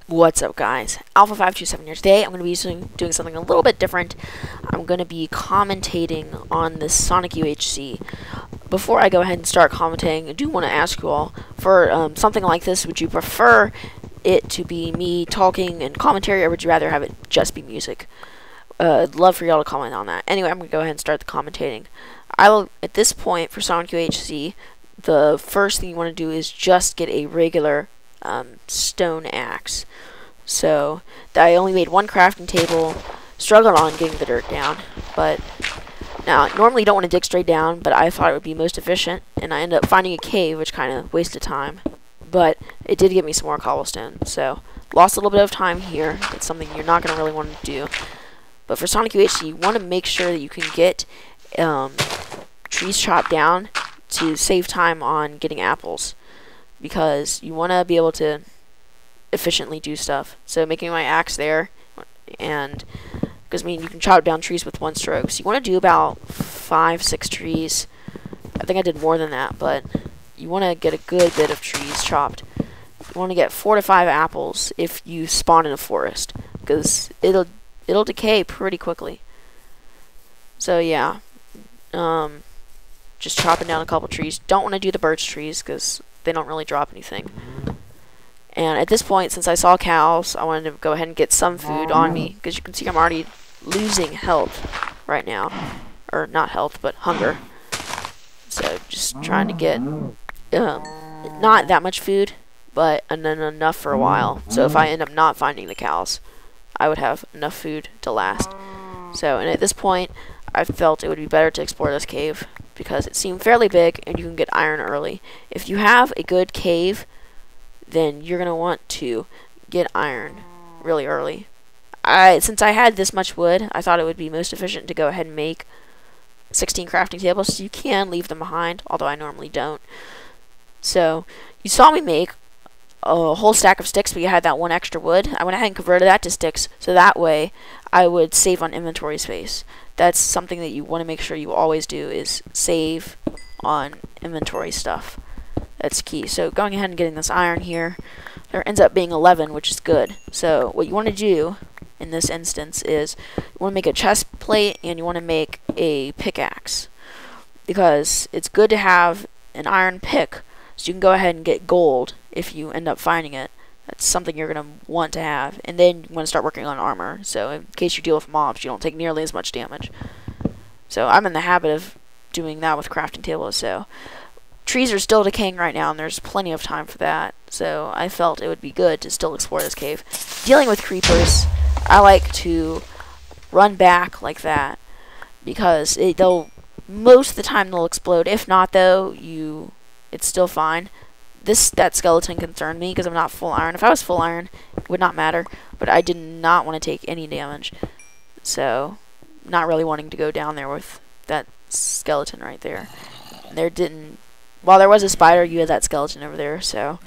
What's up, guys? Alpha527 here. Today I'm going to be doing something a little bit different. I'm going to be commentating on the Sonic UHC. Before I go ahead and start commentating, I do want to ask you all, for something like this, would you prefer it to be me talking and commentary, or would you rather have it just be music? I'd love for y'all to comment on that. Anyway, I'm going to go ahead and start the commentating. At this point, for Sonic UHC, the first thing you want to do is just get a regular stone axe. So I only made one crafting table, struggled on getting the dirt down, but now normally you don't want to dig straight down, but I thought it would be most efficient, and I ended up finding a cave, which kind of wasted time, but it did give me some more cobblestone. So lost a little bit of time here. It's something you're not going to really want to do. But for Sonic UHC, you want to make sure that you can get trees chopped down to save time on getting apples, because you want to be able to efficiently do stuff. So making my axe there, and because you can chop down trees with one stroke. So you want to do about 5-6 trees. I think I did more than that, but you want to get a good bit of trees chopped. You want to get 4 to 5 apples if you spawn in a forest, because it'll decay pretty quickly. So yeah, just chopping down a couple trees. Don't want to do the birch trees because they don't really drop anything. And at this point, since I saw cows, I wanted to go ahead and get some food on me, because you can see I'm already losing health right now. Or not health, but hunger. So just trying to get not that much food, but and then enough for a while. So if I end up not finding the cows, I would have enough food to last. So, and at this point, I felt it would be better to explore this cave, because it seemed fairly big and you can get iron early. If you have a good cave, then you're going to want to get iron really early. Since I had this much wood, I thought it would be most efficient to go ahead and make 16 crafting tables. So you can leave them behind, although I normally don't. So you saw me make a whole stack of sticks, but you had that one extra wood. I went ahead and converted that to sticks, so that way I would save on inventory space. That's something that you want to make sure you always do, is save on inventory stuff. That's key. So going ahead and getting this iron here, there ends up being 11, which is good. So what you want to do in this instance is you want to make a chest plate and you want to make a pickaxe, because it's good to have an iron pick so you can go ahead and get gold if you end up finding it. That's something you're going to want to have. And then you want to start working on armor, so in case you deal with mobs, you don't take nearly as much damage. So I'm in the habit of doing that with crafting tables. So trees are still decaying right now, and there's plenty of time for that. So I felt it would be good to still explore this cave. Dealing with creepers, I like to run back like that, because most of the time they'll explode. If not, though, it's still fine. That skeleton concerned me because I'm not full iron. If I was full iron, it would not matter, but I did not want to take any damage. So, not really wanting to go down there with that skeleton right there. While there was a spider, you had that skeleton over there, so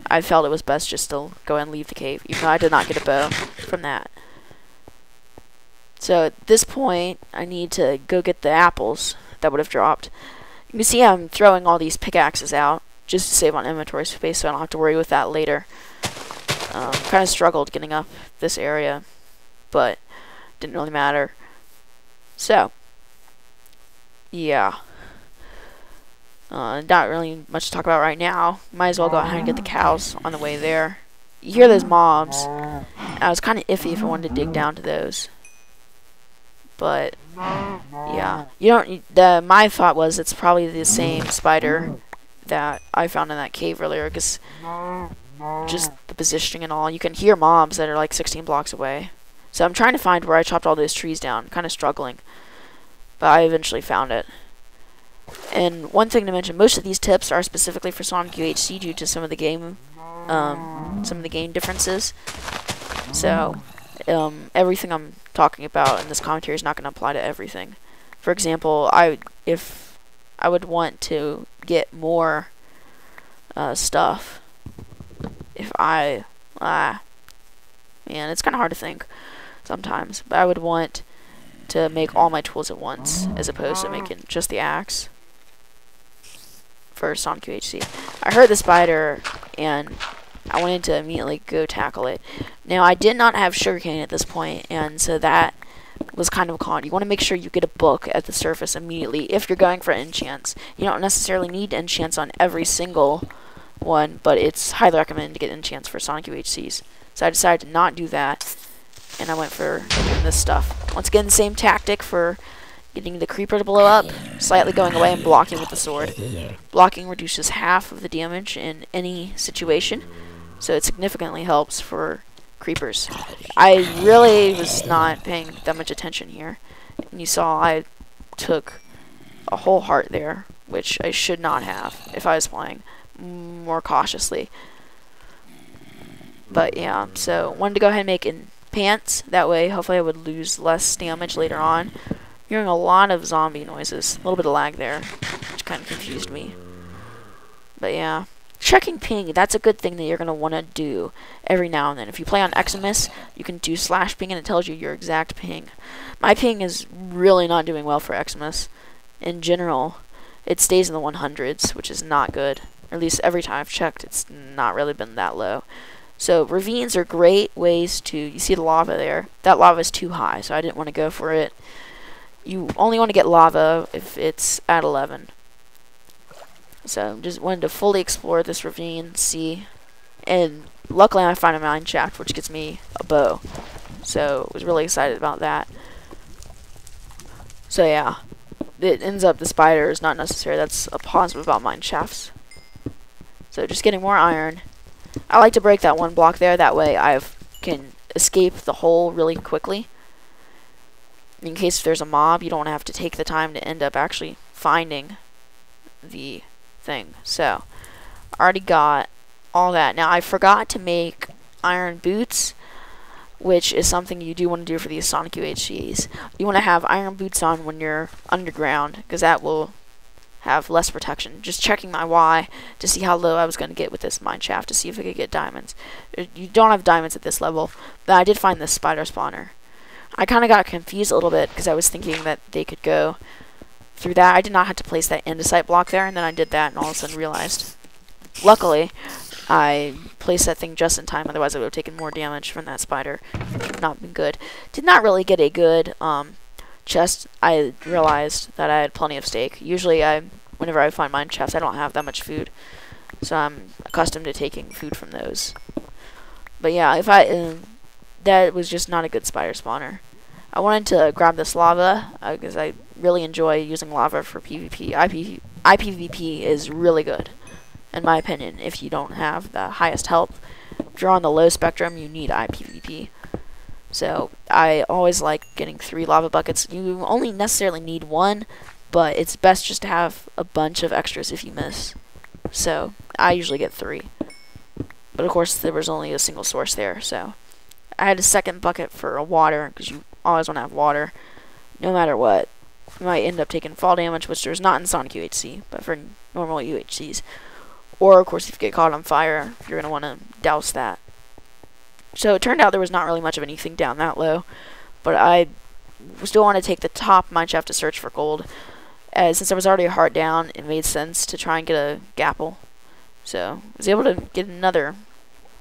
I felt it was best just to go ahead and leave the cave, even though I did not get a bow from that. So at this point, I need to go get the apples that would have dropped. You can see I'm throwing all these pickaxes out just to save on inventory space, so I don't have to worry with that later. Kind of struggled getting up this area, but didn't really matter. So, yeah. Not really much to talk about right now. Might as well go ahead and get the cows on the way there. You hear those mobs. I was kind of iffy if I wanted to dig down to those. But, yeah. My thought was it's probably the same spider that I found in that cave earlier, because just the positioning and all. You can hear mobs that are like 16 blocks away. So I'm trying to find where I chopped all those trees down. Kind of struggling. But I eventually found it. And one thing to mention, most of these tips are specifically for Sonic UHC due to some of the game differences. So everything I'm talking about in this commentary is not going to apply to everything. For example, if I would want to get more stuff if I man, it's kind of hard to think sometimes, but I would want to make all my tools at once as opposed to making just the axe for Sonic UHC. I heard the spider and I wanted to immediately go tackle it. Now I did not have sugarcane at this point, and so that was kind of a con. You want to make sure you get a book at the surface immediately if you're going for enchants. You don't necessarily need enchants on every single one, but it's highly recommended to get enchants for Sonic UHCs. So I decided to not do that, and I went for doing this stuff. Once again, same tactic for getting the creeper to blow up, slightly going away and blocking with the sword. Blocking reduces half of the damage in any situation, so it significantly helps for creepers. I really was not paying that much attention here, and you saw I took a whole heart there, which I should not have if I was playing more cautiously. But yeah, so wanted to go ahead and make pants, that way hopefully I would lose less damage later on. Hearing a lot of zombie noises, a little bit of lag there, which kind of confused me. But yeah, checking ping, that's a good thing that you're going to want to do every now and then. If you play on Xmas, you can do /ping and it tells you your exact ping. My ping is really not doing well for Xmas. In general, it stays in the 100s, which is not good. Or at least every time I've checked, it's not really been that low. So ravines are great ways to, you see the lava there, that lava is too high, so I didn't want to go for it. You only want to get lava if it's at 11. So just wanted to fully explore this ravine, see, and luckily I find a mine shaft which gets me a bow. So was really excited about that. So yeah, it ends up the spider is not necessary. That's a positive about mine shafts. So just getting more iron. I like to break that one block there, that way I can escape the hole really quickly. In case there's a mob, you don't have to take the time to end up actually finding the thing. So, already got all that. Now, I forgot to make iron boots, which is something you do want to do for these Sonic UHCs. You want to have iron boots on when you're underground, because that will have less protection. Just checking my Y to see how low I was going to get with this mine shaft to see if I could get diamonds. You don't have diamonds at this level, but I did find this spider spawner. I kind of got confused a little bit because I was thinking that they could go through that. I did not have to place that andesite block there, and then I did that and all of a sudden realized. Luckily, I placed that thing just in time, otherwise I would have taken more damage from that spider, which would not have been good. Did not really get a good chest. I realized that I had plenty of steak. Usually, whenever I find mine shafts, I don't have that much food, so I'm accustomed to taking food from those. But yeah, if that was just not a good spider spawner. I wanted to grab this lava because I really enjoy using lava for PvP. IPVP is really good, in my opinion. If you don't have the highest health, if you're on the low spectrum, you need IPVP. So I always like getting 3 lava buckets. You only necessarily need 1, but it's best just to have a bunch of extras if you miss. So I usually get 3. But of course there was only a single source there, so I had a second bucket for water, because you always want to have water, no matter what. You might end up taking fall damage, which there's not in Sonic UHC, but for normal UHCs. Or of course if you get caught on fire, you're going to want to douse that. So it turned out there was not really much of anything down that low, but I still want to take the top mine shaft to search for gold. Since I was already a heart down, it made sense to try and get a gapple. So I was able to get another.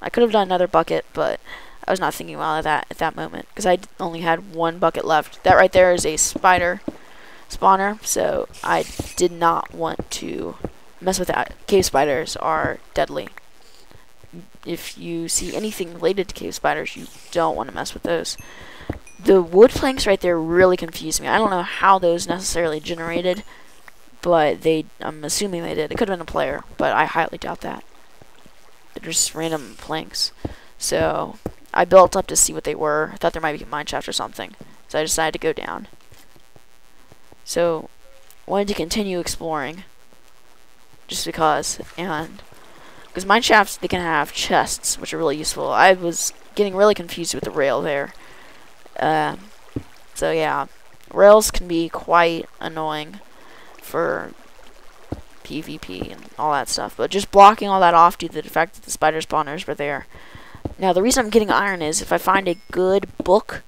I could have done another bucket, but I was not thinking well of that at that moment, because I only had 1 bucket left. That right there is a spider spawner, so I did not want to mess with that. Cave spiders are deadly. If you see anything related to cave spiders, you don't want to mess with those. The wood planks right there really confused me. I don't know how those necessarily generated, but I'm assuming they did. It could have been a player, but I highly doubt that. They're just random planks. So I built up to see what they were. I thought there might be a mine shaft or something, so I decided to go down. So wanted to continue exploring, just because, and because mine shafts, they can have chests, which are really useful. I was getting really confused with the rail there. So yeah, rails can be quite annoying for PvP and all that stuff. But just blocking all that off due to the fact that the spider spawners were there. Now, the reason I'm getting iron is if I find a good book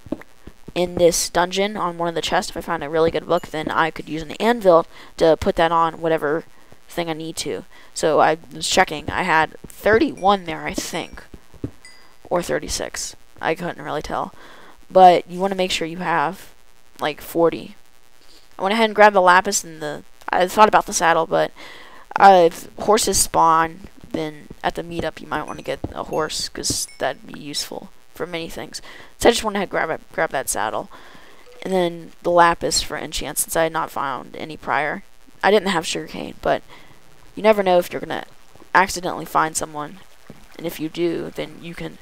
in this dungeon on one of the chests, if I find a really good book, then I could use an anvil to put that on whatever thing I need to. So I was checking. I had 31 there, I think. Or 36. I couldn't really tell. But you want to make sure you have like 40. I went ahead and grabbed the lapis and I thought about the saddle, but if horses spawn, then at the meetup you might want to get a horse, because that'd be useful for many things. So I just went ahead and grab that saddle. And then the lapis for enchants, since I had not found any prior. I didn't have sugarcane, but you never know if you're going to accidentally find someone. And if you do, then you can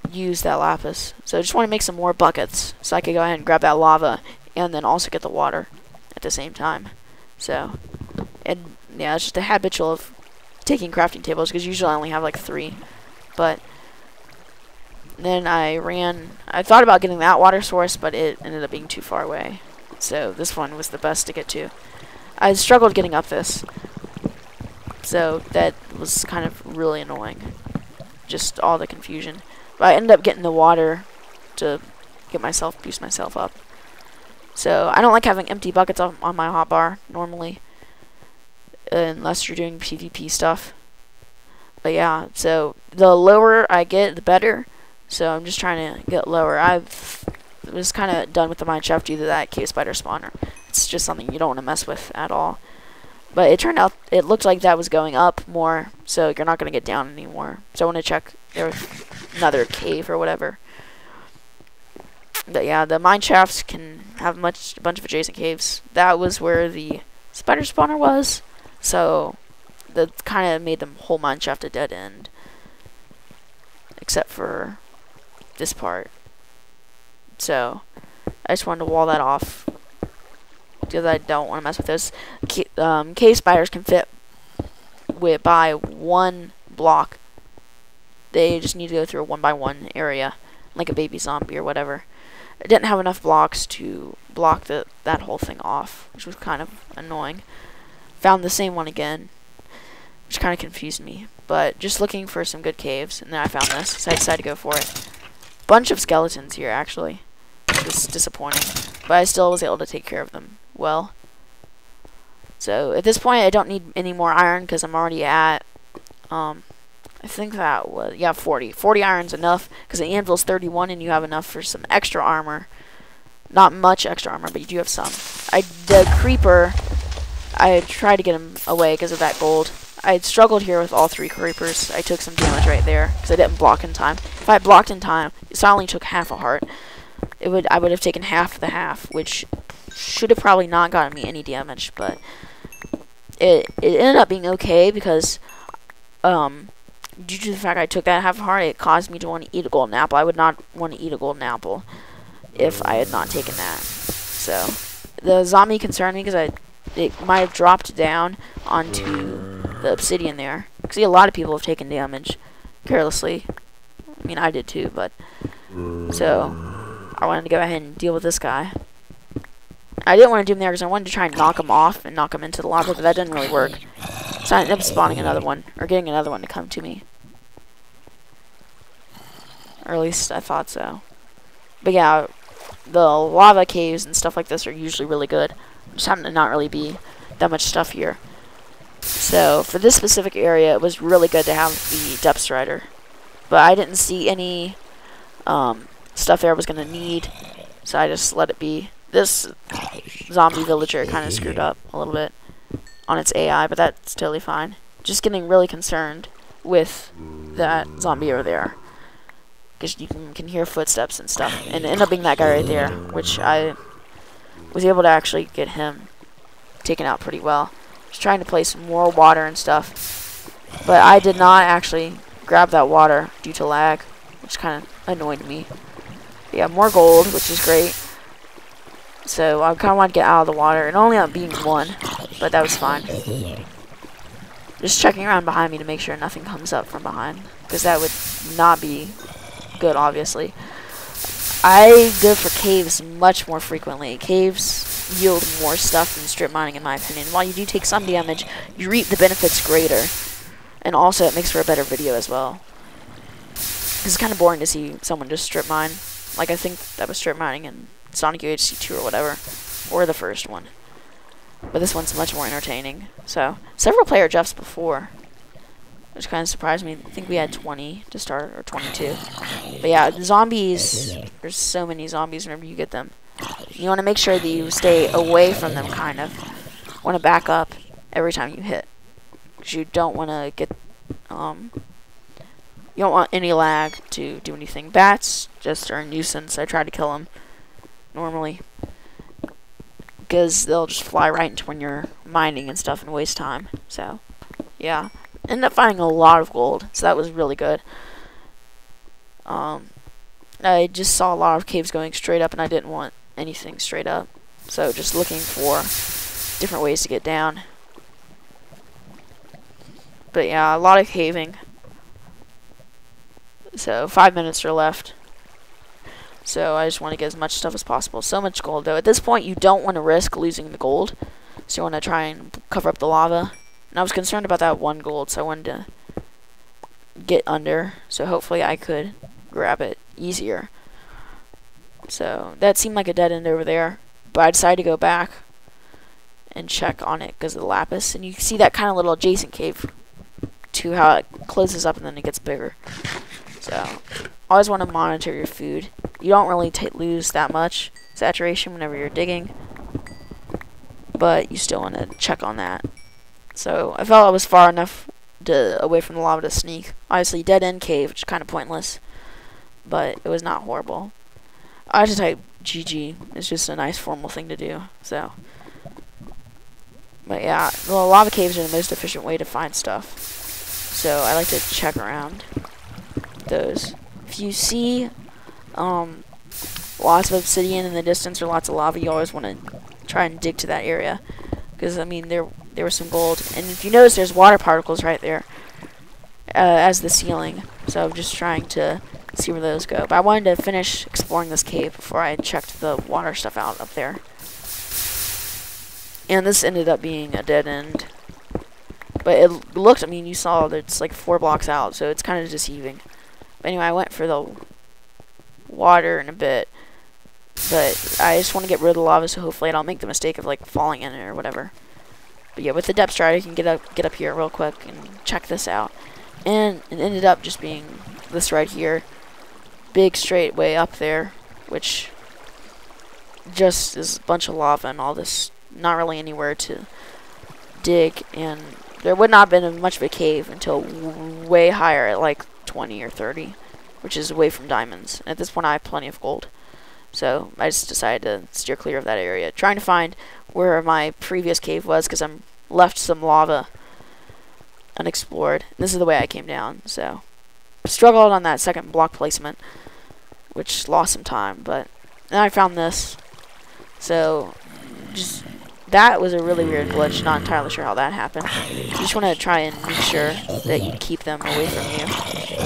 use that lapis. So I just want to make some more buckets so I could go ahead and grab that lava and then also get the water at the same time. So, and yeah, it's just a habitual of taking crafting tables, because usually I only have like 3. But then I thought about getting that water source, but it ended up being too far away. So this one was the best to get to. I struggled getting up this, so that was kind of really annoying. Just all the confusion. But I ended up getting the water to boost myself up. So I don't like having empty buckets on my hotbar normally, unless you're doing PvP stuff. But yeah, so the lower I get, the better. So I'm just trying to get lower. I was kind of done with the mine shaft due to that cave spider spawner. It's just something you don't want to mess with at all. But it turned out, it looked like that was going up more, so you're not going to get down anymore. So I want to check there was another cave or whatever. But yeah, the mine shafts can have a bunch of adjacent caves. That was where the spider spawner was, so that kind of made the whole mine shaft a dead end, except for this part. So I just wanted to wall that off, because I don't want to mess with those. Cave spiders can fit by 1 block. They just need to go through a 1x1 area, like a baby zombie or whatever. I didn't have enough blocks to block that whole thing off, which was kind of annoying. Found the same one again, which kind of confused me. But just looking for some good caves, and then I found this, so I decided to go for it. Bunch of skeletons here, actually. It's disappointing, but I still was able to take care of them well. So at this point, I don't need any more iron, because I'm already at, I think that was, yeah, 40. 40 iron's enough, because the anvil's 31, and you have enough for some extra armor. Not much extra armor, but you do have some. The creeper, I tried to get him away because of that gold. I struggled here with all 3 creepers. I took some damage right there, because I didn't block in time. If I had blocked in time, so I only took half a heart, I would have taken half the half, which should have probably not gotten me any damage, but it ended up being okay, because due to the fact I took that half a heart, it caused me to want to eat a golden apple. I would not want to eat a golden apple if I had not taken that. So the zombie concerned me, because it might have dropped down onto the obsidian there. See, a lot of people have taken damage carelessly. I mean, I did too, but so I wanted to go ahead and deal with this guy. I didn't want to do him there because I wanted to try and knock him off and knock him into the lava, but that didn't really work. So I ended up spawning another one, or getting another one to come to me. Or at least I thought so. But yeah, the lava caves and stuff like this are usually really good. Just happen to not really be that much stuff here. So for this specific area, it was really good to have the depth strider. But I didn't see any stuff there I was going to need, so I just let it be. This zombie villager kind of screwed up a little bit on its AI, but that's totally fine. Just getting really concerned with that zombie over there, because you can hear footsteps and stuff, and it ended up being that guy right there, which I was able to actually get him taken out pretty well. Just trying to place more water and stuff, but I did not actually grab that water due to lag, which kind of annoyed me. But yeah, more gold, which is great. So I kind of want to get out of the water. It only ended up being 1, but that was fine. Just checking around behind me to make sure nothing comes up from behind, because that would not be good, obviously. I go for caves much more frequently. Caves yield more stuff than strip mining, in my opinion. While you do take some damage, you reap the benefits greater. And also, it makes for a better video as well. It's kind of boring to see someone just strip mine. Like, I think that was strip mining in Sonic UHC 2 or whatever. Or the first one. But this one's much more entertaining. So, several player jeffs before, which kind of surprised me. I think we had 20 to start, or 22. But yeah, zombies, there's so many zombies whenever you get them. You want to make sure that you stay away from them, kind of. Want to back up every time you hit. Because you don't want to get, you don't want any lag to do anything. Bats just are a nuisance. I try to kill them normally, because they'll just fly right into when you're mining and stuff and waste time. So, yeah. Ended up finding a lot of gold, so that was really good. I just saw a lot of caves going straight up, and I didn't want anything straight up. So, just looking for different ways to get down. But yeah, a lot of caving. So, 5 minutes are left. So, I just want to get as much stuff as possible. So much gold, though. At this point, you don't want to risk losing the gold. So, you want to try and cover up the lava. And I was concerned about that 1 gold, so I wanted to get under. So, hopefully, I could grab it easier. So, that seemed like a dead end over there. But I decided to go back and check on it because of the lapis. And you can see that kind of little adjacent cave to how it closes up and then it gets bigger. So, always want to monitor your food. You don't really lose that much saturation whenever you're digging, but you still want to check on that. So, I felt I was far enough away from the lava to sneak. Obviously, dead end cave, which is kind of pointless, but it was not horrible. I just type GG. It's just a nice formal thing to do. So, but yeah, the lava caves are the most efficient way to find stuff. So, I like to check around those. If you see lots of obsidian in the distance or lots of lava, you always want to try and dig to that area, because I mean there was some gold. And if you notice, there's water particles right there as the ceiling, so I'm just trying to see where those go. But I wanted to finish exploring this cave before I checked the water stuff out up there. And this ended up being a dead end, but it looked, I mean, you saw that it's like 4 blocks out, so it's kind of deceiving. But anyway, I went for the water in a bit, but I just want to get rid of the lava, so hopefully I don't make the mistake of like falling in it or whatever. But yeah, with the depth strider, you can get up here real quick and check this out. And it ended up just being this right here, big straight way up there, which just is a bunch of lava and all this, not really anywhere to dig, and there would not have been much of a cave until way higher at like 20 or 30, which is away from diamonds. And at this point I have plenty of gold, so I just decided to steer clear of that area, trying to find where my previous cave was, because I'm left some lava unexplored. This is the way I came down, so struggled on that second block placement, which lost some time, but then I found this. So just that was a really weird glitch, not entirely sure how that happened. You just want to try and make sure that you keep them away from you.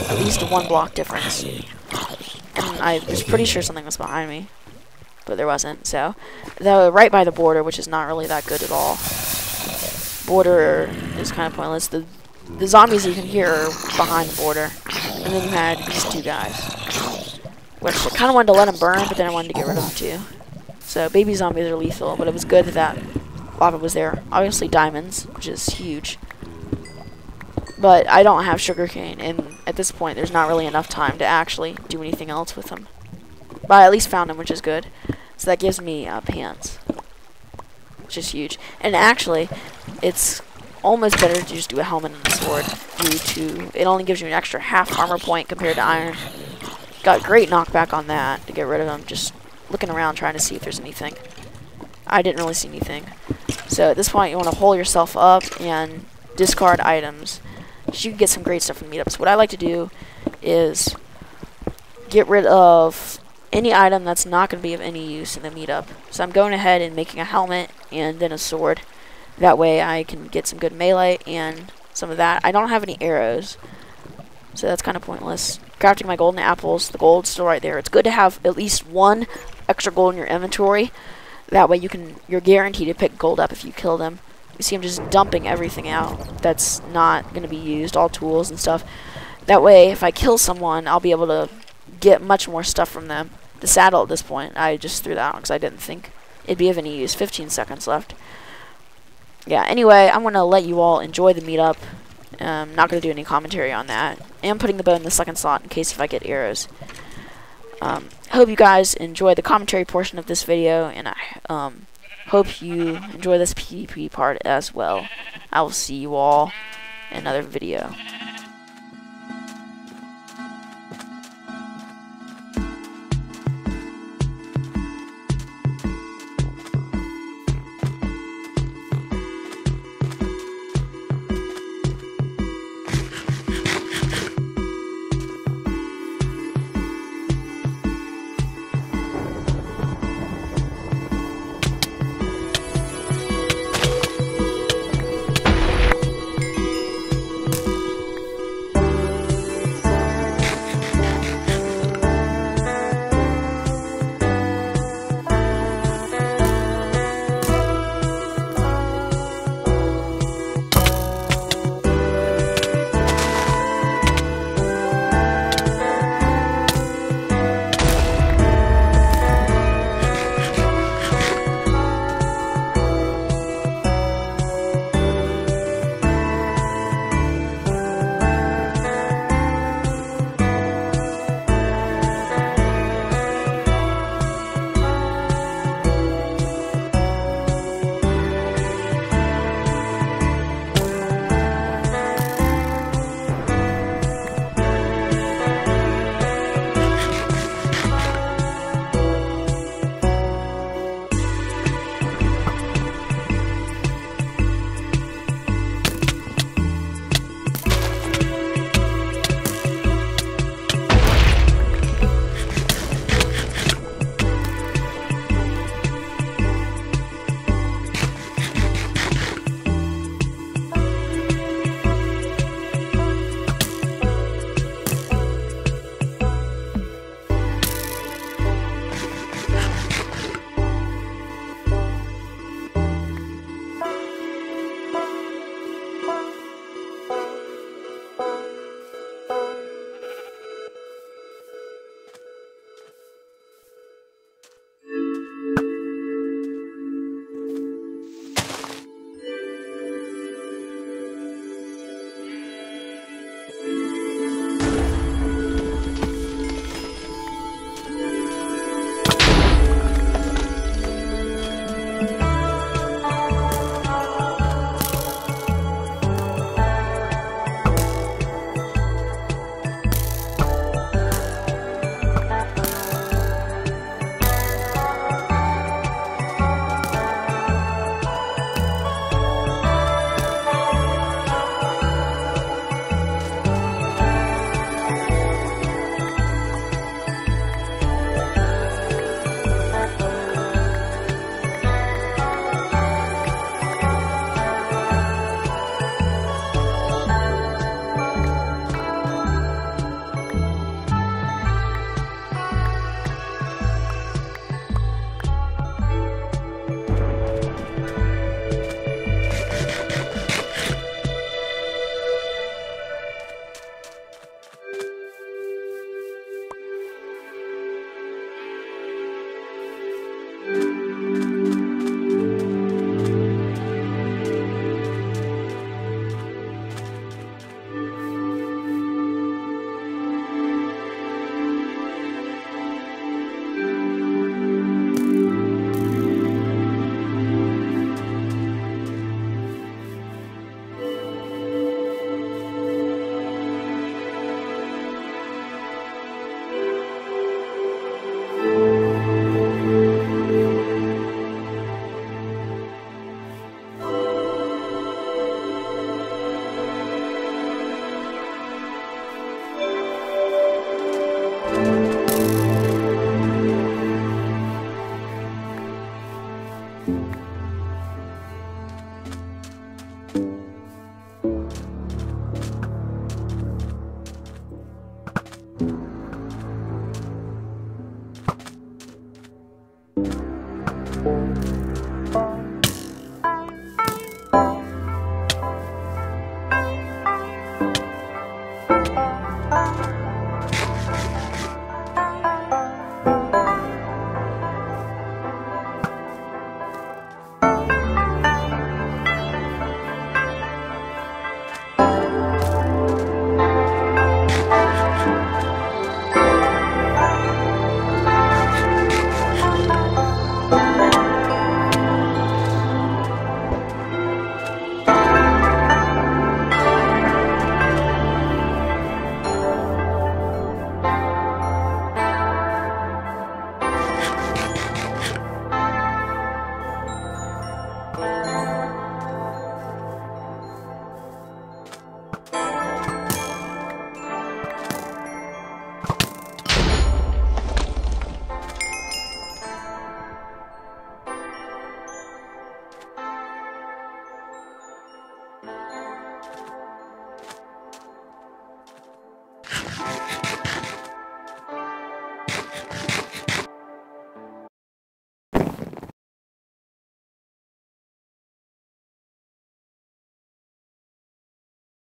At least a 1 block difference. And I was pretty sure something was behind me, but there wasn't. So, right by the border, which is not really that good at all. Border is kind of pointless. The zombies you can hear are behind the border. And then you had these 2 guys, which I kind of wanted to let them burn, but then I wanted to get rid of them too. So baby zombies are lethal, but it was good that lava was there. Obviously diamonds, which is huge. But I don't have sugarcane, and at this point there's not really enough time to actually do anything else with them. But I at least found them, which is good. So that gives me pants, which is huge. And actually, it's almost better to just do a helmet and a sword, due to it only gives you an extra half armor point compared to iron. Got great knockback on that to get rid of them. Just looking around trying to see if there's anything. I didn't really see anything. So at this point you want to hole yourself up and discard items. So you can get some great stuff from meetups. What I like to do is get rid of any item that's not going to be of any use in the meetup. So I'm going ahead and making a helmet and then a sword. That way I can get some good melee and some of that. I don't have any arrows, so that's kind of pointless. Crafting my golden apples, the gold's still right there. It's good to have at least 1 extra gold in your inventory. That way you're guaranteed to pick gold up if you kill them. You see I'm just dumping everything out that's not going to be used, all tools and stuff. That way if I kill someone, I'll be able to get much more stuff from them. The saddle at this point, I just threw that out because I didn't think it'd be of any use. 15 seconds left. Yeah, anyway, I'm going to let you all enjoy the meetup. I'm not going to do any commentary on that. I'm putting the bow in the second slot in case if I get arrows. I hope you guys enjoy the commentary portion of this video, and I hope you enjoy this PvP part as well. I will see you all in another video.